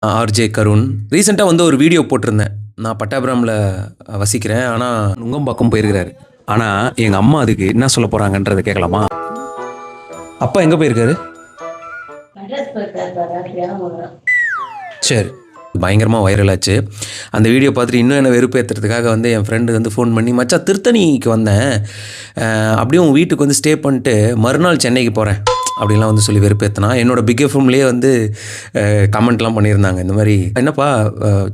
RJ கருண் ரீசெண்டாக வந்து ஒரு வீடியோ போட்டிருந்தேன். நான் பட்டாபிராமில் வசிக்கிறேன், ஆனால் நுங்கம்பாக்கம் போயிருக்கிறாரு. ஆனால் எங்கள் அம்மா அதுக்கு என்ன சொல்ல போகிறாங்கன்றதை கேட்கலாமா? அப்பா எங்கே போயிருக்காரு? சரி, பயங்கரமாக வைரல் ஆச்சு அந்த வீடியோ. பார்த்துட்டு இன்னும் என்ன வெறுப்பேற்றுறதுக்காக வந்து என் ஃப்ரெண்டு வந்து ஃபோன் பண்ணி, மச்சா திருத்தணிக்கு வந்தேன், அப்படியே உங்கள் வீட்டுக்கு வந்து ஸ்டே பண்ணிட்டு மறுநாள் சென்னைக்கு போகிறேன் அப்படின்லாம் வந்து சொல்லி வெறுப்பேற்றினா. என்னோட பிக் எஃப்எம்லேயே வந்து கமெண்ட்லாம் பண்ணியிருந்தாங்க, இந்த மாதிரி என்னப்பா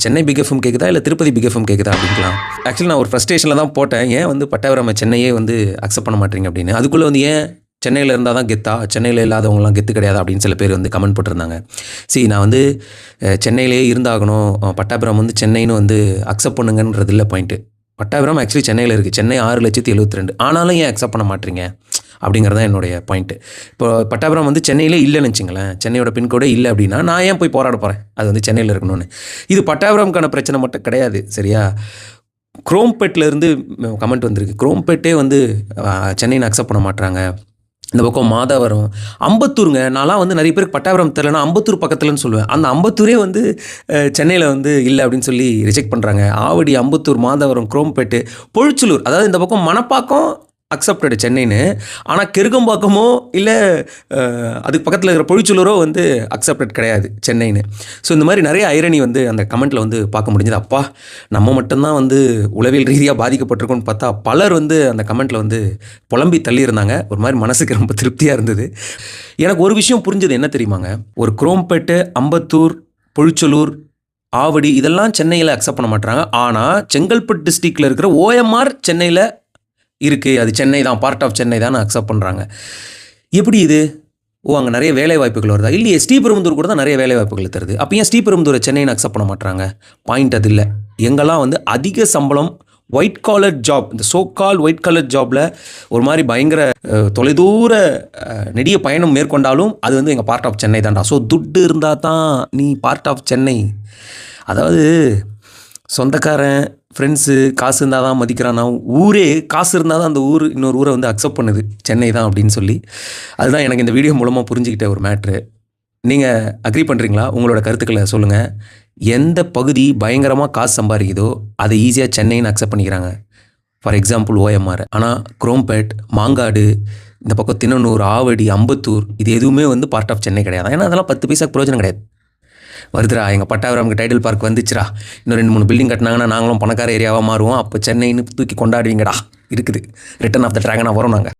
சென்னை பிக் எஃப்எம் கேட்குதா இல்லை திருப்பதி பிக் எஃப்எம் கேட்குதா அப்படின்லாம். ஆக்சுவலி நான் ஒரு ஃப்ரஸ்ட்ரேஷனில் தான் போட்டேன், ஏன் வந்து பட்டாபிராம சென்னையே வந்து அக்செப்ட் பண்ண மாட்டேங்க அப்படின்னு. அதுக்குள்ளே வந்து ஏன் சென்னையில் இருந்தால் தான் கெத்தா, சென்னையில் இல்லாதவங்களாம் கெத்து கிடையாது அப்படின்னு சில பேர் வந்து கமெண்ட் போட்டிருந்தாங்க. சரி, நான் வந்து சென்னையிலே இருந்தாகணும், பட்டாபிராம் வந்து சென்னைன்னு வந்து அக்செப்ட் பண்ணுங்கன்றது இல்லை பாயிண்ட்டு. பட்டாபிராம் ஆக்சுவலி சென்னையில் இருக்குது, சென்னை 6,72,000, ஆனாலும் ஏன் அக்செப்ட் பண்ண மாட்டீங்க அப்படிங்கிறதான் என்னுடைய பாயிண்ட்டு. இப்போ பட்டாபிராம் வந்து சென்னையிலே இல்லைன்னு வச்சுங்களேன், சென்னையோட பின்கோடே இல்லை அப்படின்னா நான் ஏன் போய் போராட போகிறேன் அது வந்து சென்னையில் இருக்கணும்னு. இது பட்டாபிராமுக்கான பிரச்சனை மட்டும் கிடையாது, சரியா? குரோம்பேட்லேருந்து கமெண்ட் வந்திருக்கு, குரோம்பேட்டே வந்து சென்னைன்னு அக்செப்ட் பண்ண மாட்டாங்க. இந்த பக்கம் மாதவரம், அம்பத்தூருங்க. நான்லாம் வந்து நிறைய பேருக்கு பட்டாபிராம் தெரிலனா அம்பத்தூர் பக்கத்துலன்னு சொல்லுவேன். அந்த அம்பத்தூரே வந்து சென்னையில் வந்து இல்லை அப்படின்னு சொல்லி ரிஜெக்ட் பண்ணுறாங்க. ஆவடி, அம்பத்தூர், மாதவரம், குரோம்பேட்டு, பொழிச்சலூர், அதாவது இந்த பக்கம் மணப்பாக்கம் அக்செப்டடு சென்னைன்னு, ஆனால் கெருகம்பாக்கமோ இல்லை அதுக்கு பக்கத்தில் இருக்கிற பொழிச்சலூரோ வந்து அக்செப்டட் கிடையாது சென்னைன்னு. ஸோ இந்த மாதிரி நிறைய ஐரணி வந்து அந்த கமெண்ட்டில் வந்து பார்க்க முடிஞ்சது. அப்பா நம்ம மட்டும்தான் வந்து உளவியல் ரீதியாக பாதிக்கப்பட்டிருக்கோன்னு பார்த்தா பலர் வந்து அந்த கமெண்ட்டில் வந்து புலம்பி தள்ளியிருந்தாங்க. ஒரு மாதிரி மனசுக்கு ரொம்ப திருப்தியாக இருந்தது. எனக்கு ஒரு விஷயம் புரிஞ்சது, என்ன தெரியுமாங்க? ஒரு குரோம்பேட்டு, அம்பத்தூர், பொழிச்சலூர், ஆவடி இதெல்லாம் சென்னையில் அக்செப்ட் பண்ண மாட்டாங்க, ஆனால் செங்கல்பட்டு டிஸ்ட்ரிக்டில் இருக்கிற ஓஎம்ஆர் சென்னையில் இருக்குது, அது சென்னை தான், பார்ட் ஆஃப் சென்னை தான் அக்செப்ட் பண்ணுறாங்க. எப்படி இது? ஓ, அங்கே நிறைய வேலை வாய்ப்புகள் வருதா? இல்லையே, ஸ்ரீபெரும்புதூர் கூட தான் நிறைய வேலை வாய்ப்புகள் தருது. அப்போ ஏன் ஸ்ரீபெரும்புதூரை சென்னைன்னு அக்செப்ட் பண்ண மாட்டாங்க? பாயிண்ட் அது இல்லை. எங்கெல்லாம் வந்து அதிக சம்பளம், ஒயிட் காலர் ஜாப், இந்த சோ கால் ஒயிட் காலர் ஜாபில் ஒரு மாதிரி பயங்கர தொலைதூர நெடிய பயணம் மேற்கொண்டாலும் அது வந்து எங்கள் பார்ட் ஆஃப் சென்னை தான்டா. ஸோ துட்டு இருந்தால் தான் நீ பார்ட் ஆஃப் சென்னை. அதாவது சொந்தக்காரன், ஃப்ரெண்ட்ஸு, காசு இருந்தால் தான் மதிக்கிறானா, ஊரே காசு இருந்தால் தான் அந்த ஊர் இன்னொரு ஊரை வந்து அக்செப்ட் பண்ணுது, சென்னை தான் அப்படின்னு சொல்லி. அதுதான் எனக்கு இந்த வீடியோ மூலமாக புரிஞ்சுக்கிட்ட ஒரு மேட்ரு. நீங்கள் அக்ரி பண்ணுறீங்களா? உங்களோட கருத்துக்களை சொல்லுங்கள். எந்த பகுதி பயங்கரமாக காசு சம்பாதிக்குதோ அதை ஈஸியாக சென்னைன்னு அக்செப்ட் பண்ணிக்கிறாங்க. For example OMR. ஆனால் குரோம்பேட், மாங்காடு, இந்த பக்கம் தின்னனூர், ஆவடி, அம்பத்தூர் இது எதுவுமே வந்து பார்ட் ஆஃப் சென்னை கிடையாது. ஏன்னா அதெல்லாம் 10 பைசாக்கு பிரயோஜனம் கிடையாது. வருதுடா, எங்கள் பட்டாபிராமுக்கு டைட்டில் பார்க் வந்துச்சுரா, இன்னும் 2-3 பில்டிங் கட்டினாங்கன்னா நாங்களும் பணக்கார ஏரியாவாக மாறுவோம், அப்போ சென்னைன்னு தூக்கி கொண்டாடுவீங்கடா. இருக்குது, ரிட்டர்ன் ஆஃப் த ட்ராகனாக வரும் நாங்கள்.